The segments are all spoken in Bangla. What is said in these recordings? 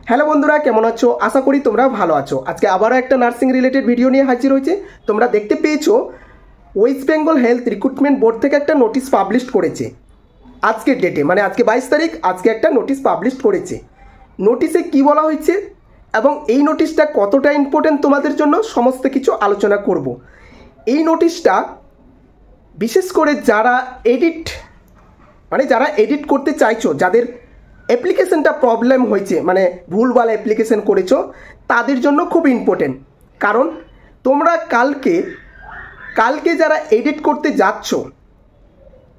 হ্যালো বন্ধুরা, কেমন আছো? আশা করি তোমরা ভালো আছো। আজকে আবারও একটা নার্সিং রিলেটেড ভিডিও নিয়ে হাজির হয়েছে। তোমরা দেখতে পেয়েছো West Bengal health recruitment board থেকে একটা নোটিশ পাবলিশ করেছে আজকের ডেটে, মানে আজকে 22 তারিখ। আজকে একটা নোটিশ পাবলিশ করেছে। নোটিশে কি বলা হয়েছে এবং এই নোটিশটা কতটা ইম্পর্টেন্ট তোমাদের জন্য সমস্ত কিছু আলোচনা করব। এই নোটিশটা বিশেষ করে যারা এডিট করতে চাইছো, যাদের অ্যাপ্লিকেশনটা প্রবলেম হয়েছে, মানে ভুলভাল অ্যাপ্লিকেশন করেছো, তাদের জন্য খুব ইম্পর্টেন্ট। কারণ তোমরা কালকে যারা এডিট করতে যাচ্ছ,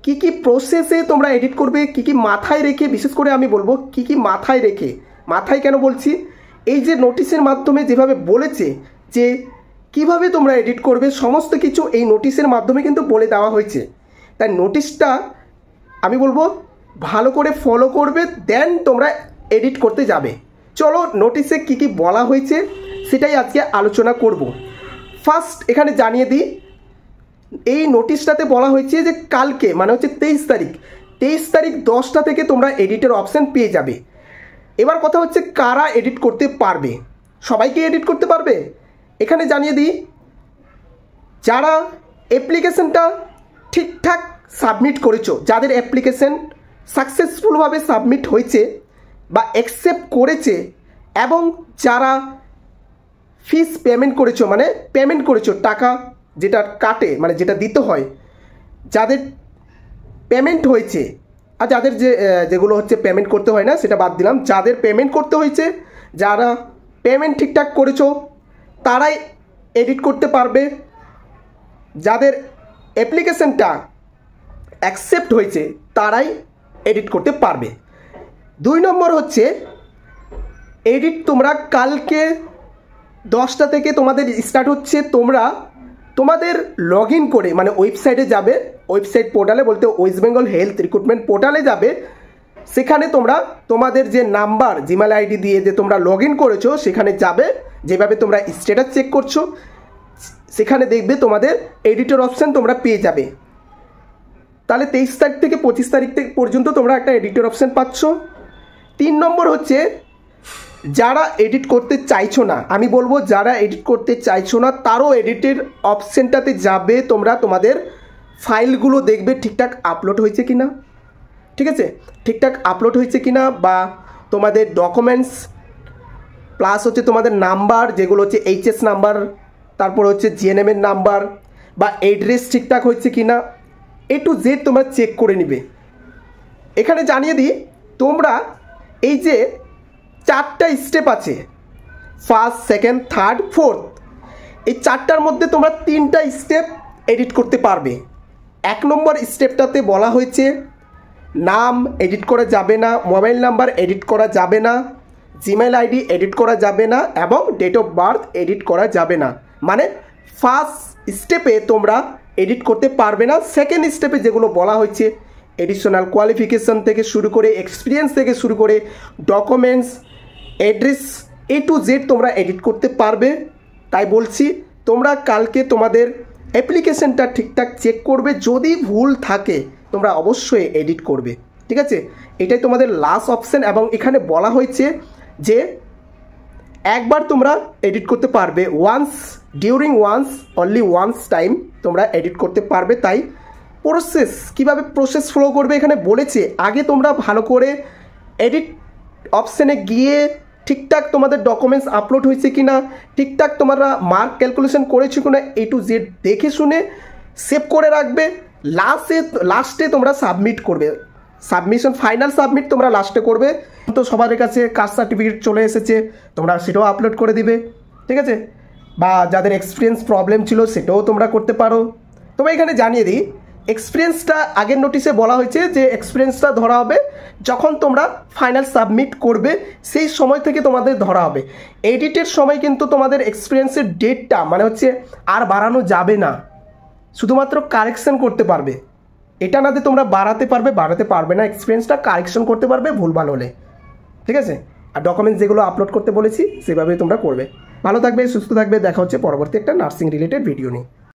কি কি প্রসেসে তোমরা এডিট করবে, কি কি মাথায় রেখে, বিশেষ করে আমি বলবো কি কি মাথায় রেখে। মাথায় কেন বলছি, এই যে নোটিশের মাধ্যমে যেভাবে বলেছে যে কিভাবে তোমরা এডিট করবে, সমস্ত কিছু এই নোটিশের মাধ্যমে কিন্তু বলে দেওয়া হয়েছে। তাই নোটিশটা আমি বলবো ভালো করে ফলো করবে, দেন তোমরা এডিট করতে যাবে। চলো নোটিশে কি কি বলা হয়েছে সেটাই আজকে আলোচনা করব। ফার্স্ট এখানে জানিয়ে দিই, এই নোটিশটাতে বলা হয়েছে যে কালকে মানে হচ্ছে 23 তারিখ 10টা থেকে তোমরা এডিটের অপশান পেয়ে যাবে। এবার কথা হচ্ছে কারা এডিট করতে পারবে। সবাইকে এডিট করতে পারবে? এখানে জানিয়ে দিই, যারা অ্যাপ্লিকেশনটা ঠিকঠাক সাবমিট করেছো, যাদের অ্যাপ্লিকেশন সাকসেসফুলভাবে সাবমিট হয়েছে বা অ্যাকসেপ্ট করেছে, এবং যারা ফিস পেমেন্ট করেছো, মানে পেমেন্ট করেছো টাকা যেটা কাটে, মানে যেটা দিতে হয়, যাদের পেমেন্ট হয়েছে, আর যাদের যেগুলো হচ্ছে পেমেন্ট করতে হয় না সেটা বাদ দিলাম, যাদের পেমেন্ট করতে হয়েছে, যারা পেমেন্ট ঠিকঠাক করেছো তারাই এডিট করতে পারবে। যাদের অ্যাপ্লিকেশনটা অ্যাকসেপ্ট হয়েছে তারাই এডিট করতে পারবে। 2 নম্বর হচ্ছে এডিট তোমরা কালকে 10টা থেকে তোমাদের স্টার্ট হচ্ছে। তোমরা তোমাদের লগ ইন করে, মানে ওয়েবসাইটে যাবে, ওয়েবসাইট পোর্টালে বলতে ওয়েস্ট বেঙ্গল হেলথ রিক্রুটমেন্ট পোর্টালে যাবে। সেখানে তোমরা তোমাদের যে নাম্বার, জিমেল আইডি দিয়ে যে তোমরা লগ ইন করেছো সেখানে যাবে। যেভাবে তোমরা স্ট্যাটাস চেক করছো সেখানে দেখবে তোমাদের এডিটর অপশান তোমরা পেয়ে যাবে। তাহলে 23 তারিখ থেকে 25 তারিখ পর্যন্ত তোমরা একটা এডিটর অপশান পাচ্ছ। 3 নম্বর হচ্ছে যারা এডিট করতে চাইছো না, আমি বলবো যারা এডিট করতে চাইছো না তারও এডিটের অপশানটাতে যাবে। তোমরা তোমাদের ফাইলগুলো দেখবে ঠিকঠাক আপলোড হয়েছে কিনা, ঠিক আছে, ঠিকঠাক আপলোড হয়েছে কিনা, বা তোমাদের ডকুমেন্টস প্লাস হচ্ছে তোমাদের নাম্বার, যেগুলো হচ্ছে এইচএস নাম্বার, তারপর হচ্ছে জিএনএমের নাম্বার বা অ্যাড্রেস ঠিকঠাক হয়েছে কিনা, A to Z তোমরা চেক করে নিবে। এখানে জানিয়ে দিই, তোমরা এই যে 4টা স্টেপ আছে, ফার্স্ট, সেকেন্ড, থার্ড, ফোর্থ, এই 4টার মধ্যে তোমরা 3টা স্টেপ এডিট করতে পারবে। 1 নম্বর স্টেপটাতে বলা হয়েছে নাম এডিট করা যাবে না, মোবাইল নাম্বার এডিট করা যাবে না, জিমেল আইডি এডিট করা যাবে না, এবং ডেট অফ বার্থ এডিট করা যাবে না। মানে ফার্স্ট স্টেপে তোমরা এডিট করতে পারবে না। সেকেন্ড স্টেপে যেগুলো বলা হয়েছে, এডিশনাল কোয়ালিফিকেশন থেকে শুরু করে, এক্সপিরিয়েন্স থেকে শুরু করে, documents, address, A to Z তোমরা এডিট করতে পারবে। তাই বলছি তোমরা কালকে তোমাদের অ্যাপ্লিকেশনটা ঠিকঠাক চেক করবে, যদি ভুল থাকে তোমরা অবশ্যই এডিট করবে, ঠিক আছে। এটাই তোমাদের লাস্ট অপশান। এবং এখানে বলা হয়েছে যে একবার তোমরা এডিট করতে পারবে, অনলি ওয়ান্স টাইম তোমরা এডিট করতে পারবে। তাই কীভাবে প্রসেস ফলো করবে এখানে বলেছে। আগে তোমরা ভালো করে এডিট অপশানে গিয়ে ঠিকঠাক তোমাদের ডকুমেন্টস আপলোড হয়েছে কিনা, ঠিকঠাক তোমরা মার্ক ক্যালকুলেশন করেছো কিনা, A to Z দেখে শুনে সেভ করে রাখবে। লাস্টে তোমরা সাবমিট করবে, ফাইনাল সাবমিট তোমরা লাস্টে করবে। তো সবার কাছে কাস্ট সার্টিফিকেট চলে এসেছে, তোমরা সেটাও আপলোড করে দিবে, ঠিক আছে। বা যাদের এক্সপিরিয়েন্স প্রবলেম ছিল সেটাও তোমরা করতে পারো। তবে এখানে জানিয়ে দিই, এক্সপিরিয়েন্সটা আগের নোটিশে বলা হয়েছে যে এক্সপিরিয়েন্সটা ধরা হবে যখন তোমরা ফাইনাল সাবমিট করবে, সেই সময় থেকে তোমাদের ধরা হবে। এডিটের সময় কিন্তু তোমাদের এক্সপিরিয়েন্সের ডেটটা মানে হচ্ছে আর বাড়ানো যাবে না, শুধুমাত্র কারেকশন করতে পারবে। এটা না যে তোমরা বাড়াতে পারবে না, এক্সপিরিয়েন্সটা কারেকশন করতে পারবে ভুলভাল হলে, ঠিক আছে। আর ডকুমেন্টস যেগুলো আপলোড করতে বলেছি সেভাবেই তোমরা করবে। ভালো থাকবে, সুস্থ থাকবে, দেখা হচ্ছে পরবর্তী একটা নার্সিং রিলেটেড ভিডিও নিয়ে।